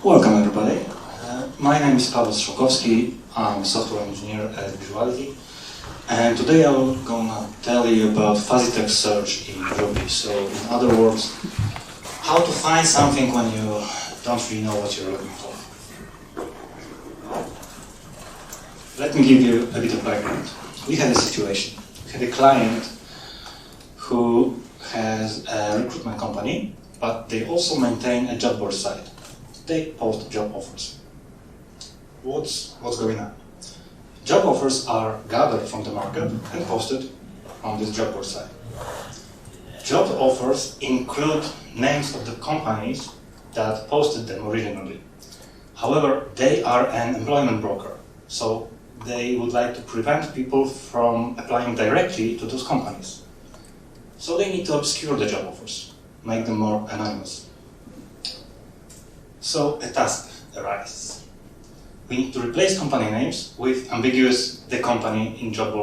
Welcome everybody. My name is Paweł Strzałkowski. I'm a software engineer at Visuality. And today I'm gonna tell you about fuzzy text search in Ruby. So in other words, how to find something when you don't really know what you're looking for. Let me give you a bit of background. We had a situation. We had a client who has a recruitment company, but they also maintain a job board site. They post job offers. What's going on? Job offers are gathered from the market and posted on this job board site. Job offers include names of the companies that posted them originally. However, they are an employment broker, so they would like to prevent people from applying directly to those companies. So they need to obscure the job offers, make them more anonymous. So a task arises. We need to replace company names with ambiguous the company in job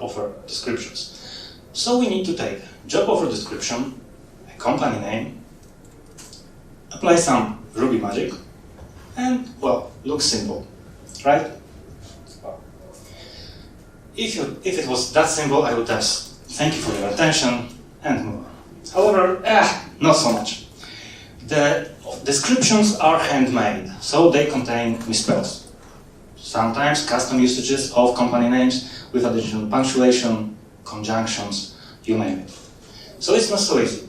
offer descriptions. So we need to take job offer description, a company name, apply some Ruby magic, and well, looks simple, right? Well, if it was that simple, I would have thank you for your attention and move on. However, not so much. The descriptions are handmade, so they contain misspells. Sometimes custom usages of company names with additional punctuation, conjunctions, you name it. So it's not so easy.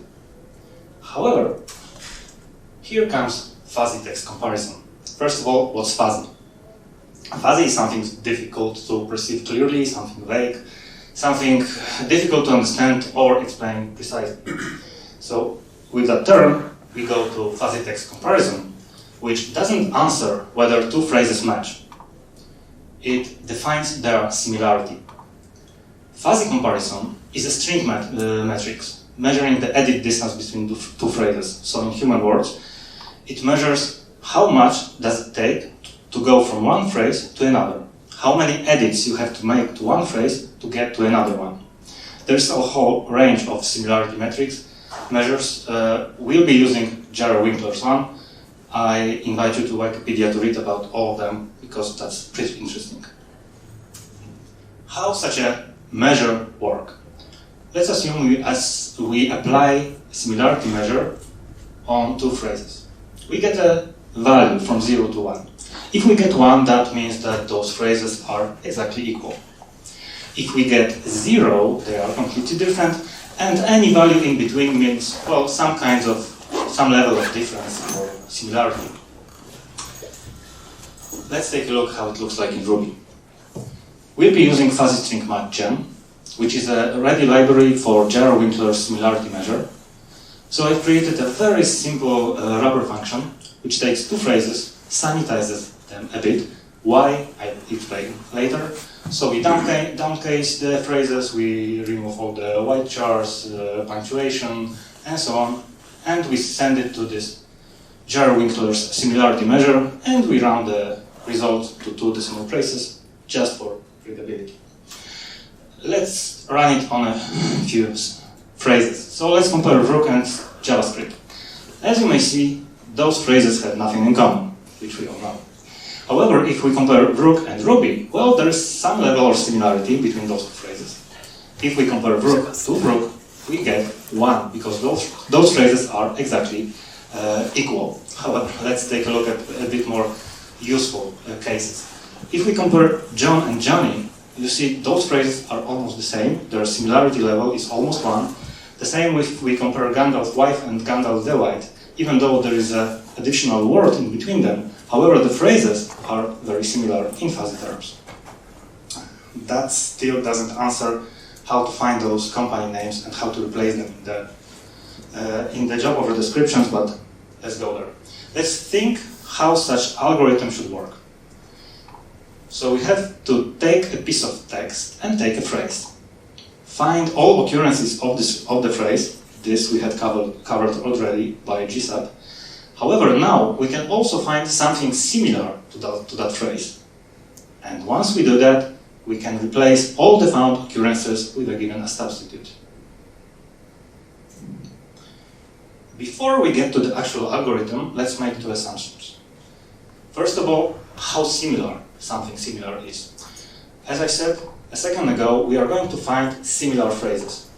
However, here comes fuzzy text comparison. First of all, what's fuzzy? Fuzzy is something difficult to perceive clearly, something vague, something difficult to understand or explain precisely. So with that term, we go to fuzzy text comparison, which doesn't answer whether two phrases match. It defines their similarity. Fuzzy comparison is a string matrix, measuring the edit distance between two phrases. So in human words, it measures how much does it take to go from one phrase to another. How many edits you have to make to one phrase to get to another one. There's a whole range of similarity metrics measures. We'll be using J.R. Winkler's one. I invite you to Wikipedia to read about all of them because that's pretty interesting. How such a measure work? Let's assume we apply a similarity measure on two phrases. We get a value from 0 to 1. If we get 1, that means that those phrases are exactly equal. If we get 0, they are completely different, and any value in between means, well, some level of difference or similarity. Let's take a look how it looks like in Ruby. We'll be using fuzzy string match-gen, which is a ready library for J.R. Winkler's similarity measure. So I've created a very simple wrapper function, which takes two phrases, sanitizes them a bit. Why? I explain later. So we downcase the phrases, we remove all the white chars, punctuation, and so on, and we send it to this J.R. Winkler's similarity measure, and we round the result to 2 decimal places, just for readability. Let's run it on a few phrases. So let's compare WRUG and JavaScript. As you may see, those phrases have nothing in common, which we all know. However, if we compare WRUG and Ruby, well, there is some level of similarity between those two phrases. If we compare WRUG to WRUG, we get 1, because those phrases are exactly equal. However, let's take a look at a bit more useful cases. If we compare John and Johnny, you see those phrases are almost the same. Their similarity level is almost 1. The same if we compare Gandalf's wife and Gandalf the White, even though there is an additional word in between them. However, the phrases are very similar in fuzzy terms. That still doesn't answer how to find those company names and how to replace them in the job offer descriptions, but let's go there. Let's think how such algorithm should work. So we have to take a piece of text and take a phrase. Find all occurrences of the phrase. This we had covered already by GSAP. However, now we can also find something similar to that phrase. And once we do that, we can replace all the found occurrences with a given substitute. Before we get to the actual algorithm, let's make two assumptions. First of all, how similar something similar is. As I said a second ago, we are going to find similar phrases.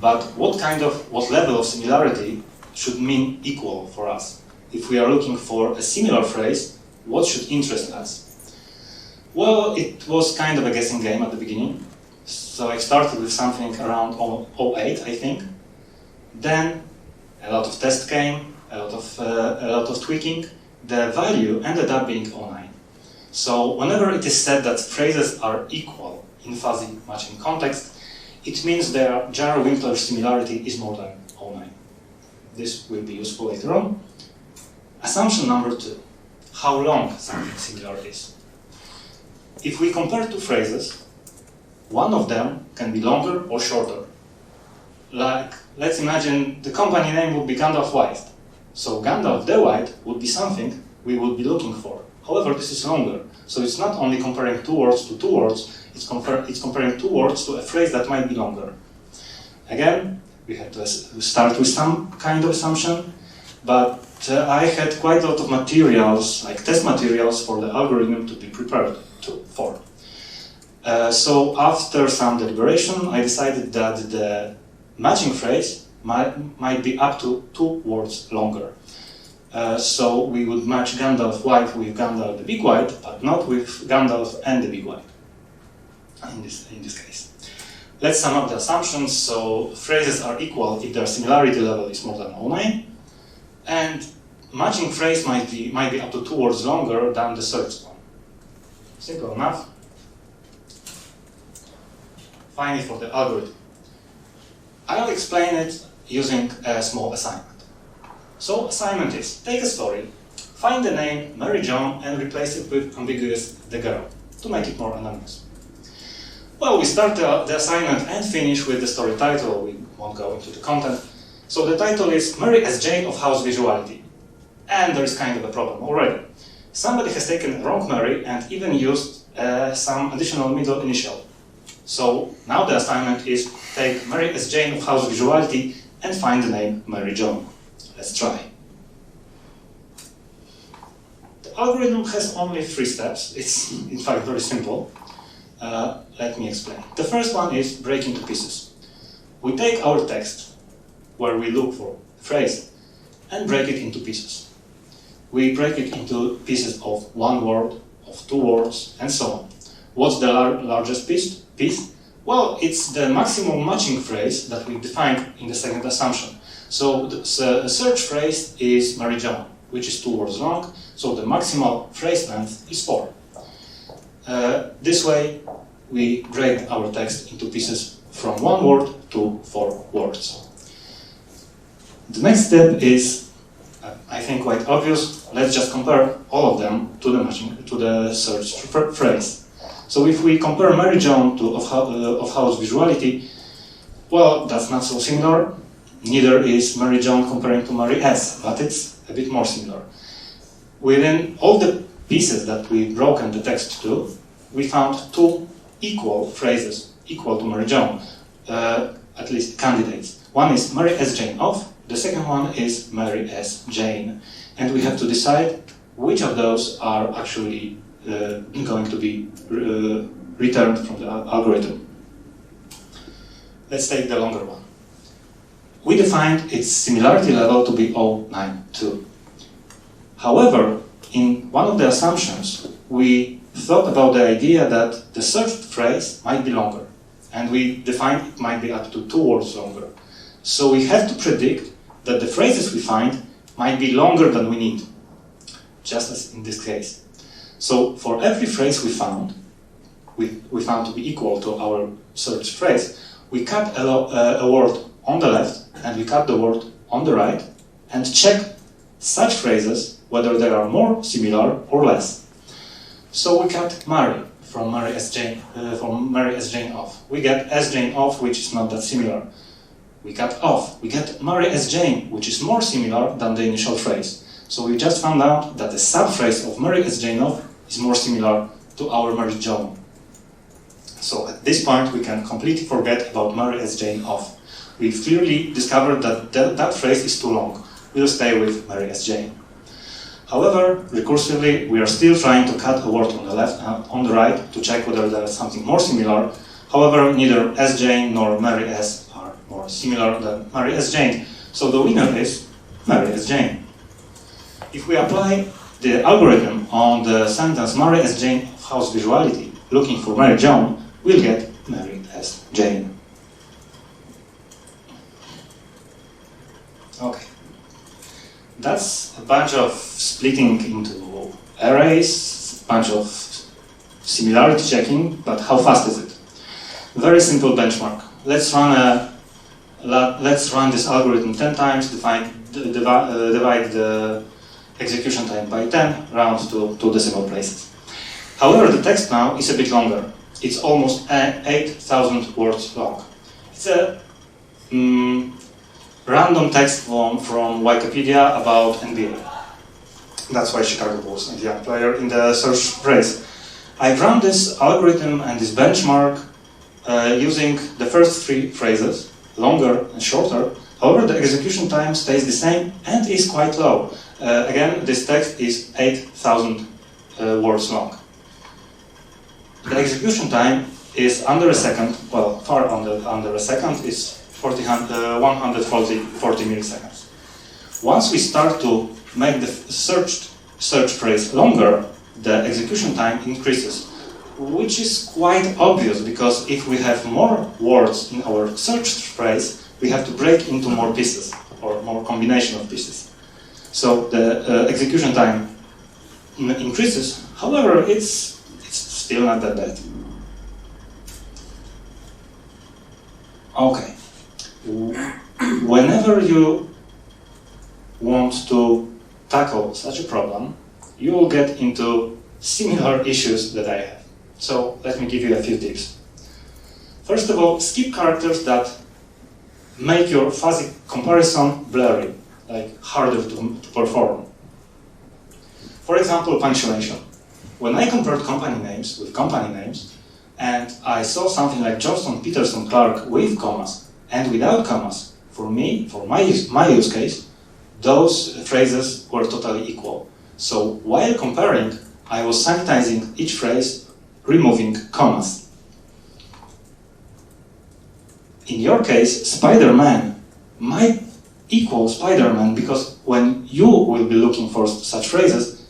But what level of similarity should mean equal for us? If we are looking for a similar phrase, what should interest us? Well, it was kind of a guessing game at the beginning. So I started with something around 08, I think. Then a lot of tests came, a lot of tweaking. The value ended up being 09. So whenever it is said that phrases are equal in fuzzy matching context, it means their Jar-Winkler similarity is more than 09. This will be useful later on. Assumption number 2, how long something similar is. If we compare two phrases, one of them can be longer or shorter. Like, let's imagine the company name would be Gandalf White. So Gandalf the White would be something we would be looking for. However, this is longer. So it's not only comparing two words to two words, it's comparing two words to a phrase that might be longer. Again, we had to start with some kind of assumption, but I had quite a lot of materials, like test materials, for the algorithm to be prepared for. So after some deliberation, I decided that the matching phrase might be up to 2 words longer. So we would match Gandalf White with Gandalf the Big White, but not with Gandalf and the Big White, in this case. Let's sum up the assumptions. So phrases are equal if their similarity level is more than 09, and matching phrase might be up to 2 words longer than the searched one. Simple enough. Finally, for the algorithm. I'll explain it using a small assignment. So assignment is, take a story, find the name Mary John and replace it with ambiguous the girl, to make it more anonymous. Well, we start the assignment and finish with the story title. We won't go into the content. So the title is Mary as Jane of House Visuality. And there is kind of a problem already. Somebody has taken wrong Mary and even used some additional middle initial. So now the assignment is take Mary as Jane of House Visuality and find the name Mary John. Let's try. The algorithm has only 3 steps. It's in fact very simple. Let me explain. The first one is break into pieces. We take our text, where we look for phrase, and break it into pieces. We break it into pieces of 1 word, of 2 words, and so on. What's the largest piece? Well, it's the maximum matching phrase that we defined in the second assumption. So the search phrase is Mary John, which is 2 words long, so the maximal phrase length is 4. This way, we break our text into pieces from 1 word to 4 words. The next step is, I think, quite obvious. Let's just compare all of them to the search phrase. So if we compare Mary John to of House Visuality, well, that's not so similar. Neither is Mary John comparing to Mary S, but it's a bit more similar. Within all the pieces that we've broken the text to, we found 2 equal phrases, equal to Mary John, at least candidates. One is Mary S. Jane of, the second one is Mary S. Jane. And we have to decide which of those are actually going to be returned from the algorithm. Let's take the longer one. We defined its similarity level to be 092. However, in one of the assumptions, we thought about the idea that the searched phrase might be longer, and we defined it might be up to 2 words longer. So we have to predict that the phrases we find might be longer than we need, just as in this case. So for every phrase we found to be equal to our search phrase, we cut a word on the left and we cut the word on the right and check such phrases whether they are more similar or less. So we cut Mary from Mary S. Jane off. We get S. Jane off, which is not that similar. We cut off. We get Mary S. Jane, which is more similar than the initial phrase. So we just found out that the subphrase of Mary S. Jane off is more similar to our Mary John. So at this point, we can completely forget about Mary S. Jane off. We've clearly discovered that that phrase is too long. We'll stay with Mary S. Jane. However, recursively, we are still trying to cut a word on the left and on the right to check whether there is something more similar. However, neither S. Jane nor Mary S. are more similar than Mary S. Jane. So the winner is Mary S. Jane. If we apply the algorithm on the sentence Mary S. Jane house visuality, looking for Mary Joan, we'll get Mary S. Jane. Okay. That's a bunch of splitting into arrays, a bunch of similarity checking, but how fast is it? Very simple benchmark. Let's run this algorithm 10 times, divide the execution time by 10, round to 2 decimal places. However, the text now is a bit longer. It's almost 8,000 words long. It's a random text from Wikipedia about NBA. That's why Chicago Bulls and young player in the search phrase. I've run this algorithm and this benchmark using the first 3 phrases, longer and shorter. However, the execution time stays the same and is quite low. Again, this text is 8,000 words long. The execution time is under a second, well, far under a second, is 140 milliseconds. Once we start to make the search phrase longer, the execution time increases, which is quite obvious because if we have more words in our search phrase, we have to break into more pieces or more combination of pieces. So the execution time increases. However, it's still not that bad. Okay. Whenever you want to tackle such a problem, you will get into similar issues that I have. So let me give you a few tips. First of all, skip characters that make your fuzzy comparison blurry, like harder to perform. For example, punctuation. When I compared company names with company names, and I saw something like Johnston, Peterson, Clark with commas and without commas, for my use case, those phrases were totally equal. So while comparing, I was sanitizing each phrase, removing commas. In your case, Spider-Man might equal Spider-Man because when you will be looking for such phrases,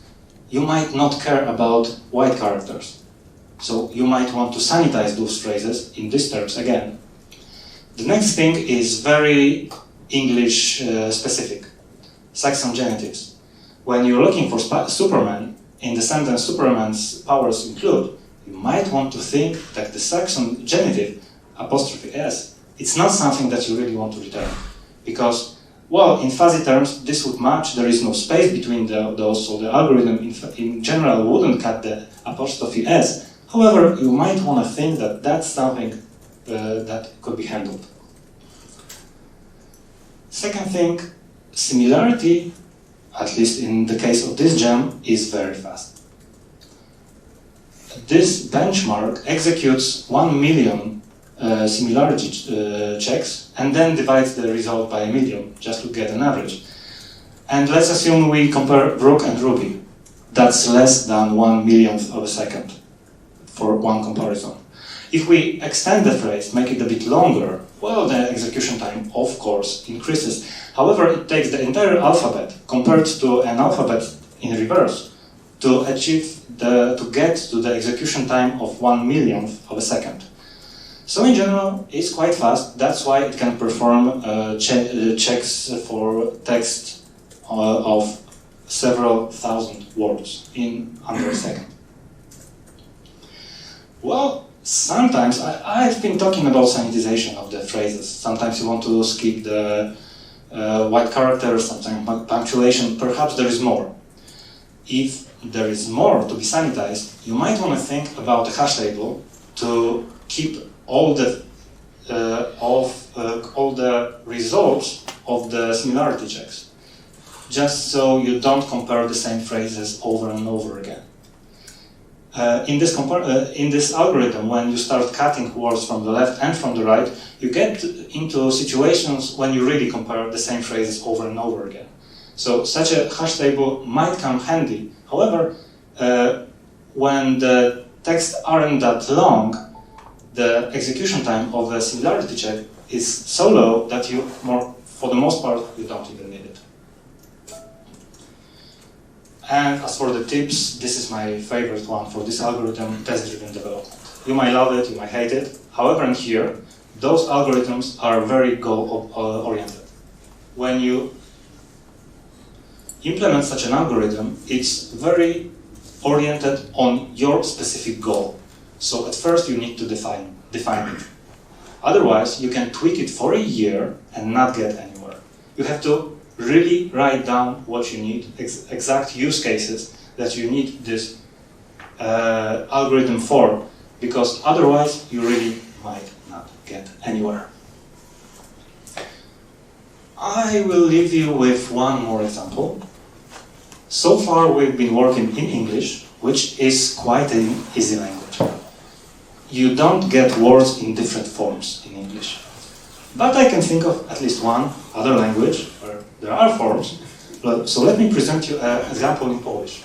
you might not care about white characters. So you might want to sanitize those phrases in these terms again. The next thing is very English specific. Saxon genitives. When you're looking for Superman, in the sentence Superman's powers include, you might want to think that the Saxon genitive, apostrophe S, it's not something that you really want to return. Because, well, in fuzzy terms, this would match, there is no space between those, so the algorithm in general wouldn't cut the apostrophe S. However, you might want to think that that's something that could be handled. Second thing, similarity, at least in the case of this gem, is very fast. This benchmark executes 1 million similarity checks and then divides the result by 1 million just to get an average. And let's assume we compare WRUG and Ruby. That's less than 1 millionth of a second for one comparison. If we extend the phrase, make it a bit longer, well, the execution time, of course, increases. However, it takes the entire alphabet compared to an alphabet in reverse to get to the execution time of 1 millionth of a second. So in general, it's quite fast. That's why it can perform checks for text of several thousand words in under a second. Well, sometimes I've been talking about sanitization of the phrases. Sometimes you want to skip the white characters, sometimes punctuation. Perhaps there is more. If there is more to be sanitized, you might want to think about a hash table to keep all the results of the similarity checks, just so you don't compare the same phrases over and over again. In this algorithm, when you start cutting words from the left and from the right, you get into situations when you really compare the same phrases over and over again. So such a hash table might come handy. However, when the texts aren't that long, the execution time of a similarity check is so low that for the most part, you don't even need it. And as for the tips, this is my favorite one for this algorithm, test-driven development. You might love it, you might hate it. However, in here, those algorithms are very goal-oriented. When you implement such an algorithm, it's very oriented on your specific goal. So at first you need to define it. Otherwise, you can tweak it for a year and not get anywhere. You have to really write down what you need, exact use cases that you need this algorithm for, because otherwise you really might not get anywhere. I will leave you with one more example. So far we've been working in English, which is quite an easy language. You don't get words in different forms in English. But I can think of at least one other language where there are forms. So let me present you an example in Polish.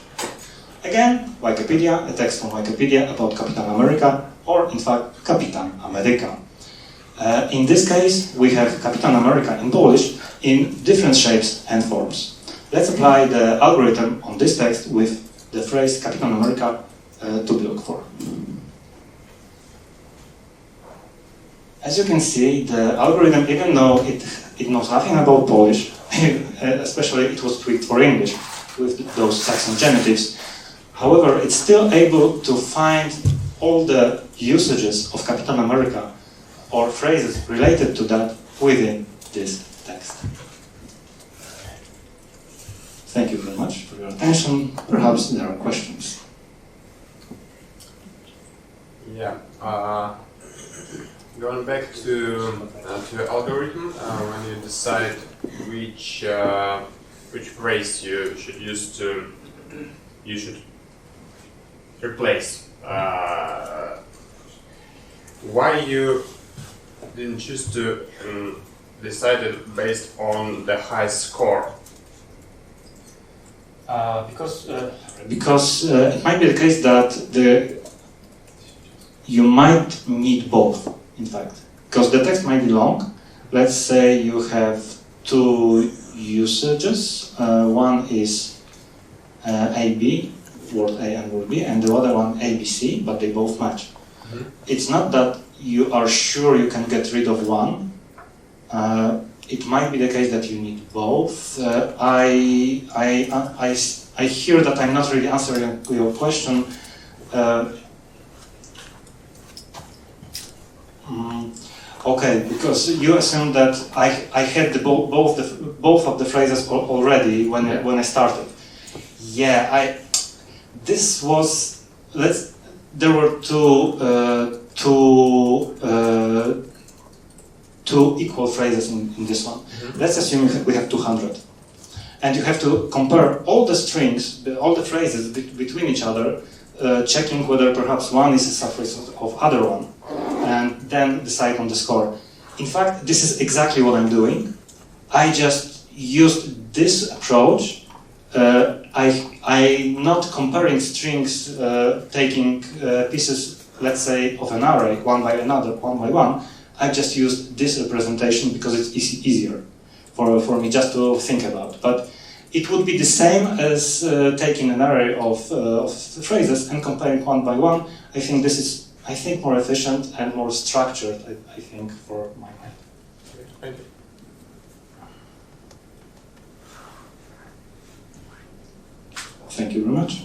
Again, Wikipedia, a text from Wikipedia about Kapitan America, or in fact, Kapitan Ameryka. In this case, we have Kapitan America in Polish in different shapes and forms. Let's apply the algorithm on this text with the phrase Kapitan America to be looked for. As you can see, the algorithm, even though it knows nothing about Polish, especially it was tweaked for English with those Saxon genitives, however, it's still able to find all the usages of Kapitan America or phrases related to that within this text. Thank you very much for your attention. Perhaps there are questions. Yeah. Going back to algorithm, when you decide which phrase you should use you should replace. Why you didn't choose to decide it based on the high score? Because it might be the case that you might need both, in fact. Because the text might be long. Let's say you have two usages. One is AB, word A and word B, and the other one ABC, but they both match. Mm-hmm. It's not that you are sure you can get rid of one. It might be the case that you need both. I hear that I'm not really answering your question. Okay, because you assume that I had both of the phrases already when I started. Yeah, there were two equal phrases in this one. Mm-hmm. Let's assume we have 200. And you have to compare all the strings, all the phrases between each other, checking whether perhaps one is a suffix of other one, and then decide on the score. In fact, this is exactly what I'm doing. I just used this approach. I'm not comparing strings, taking pieces, let's say, of an array, one by one. I just used this representation because it's easier for me just to think about. But it would be the same as taking an array of phrases and comparing one by one. I think this is, more efficient and more structured, I think, for my mind. Thank you. Thank you very much.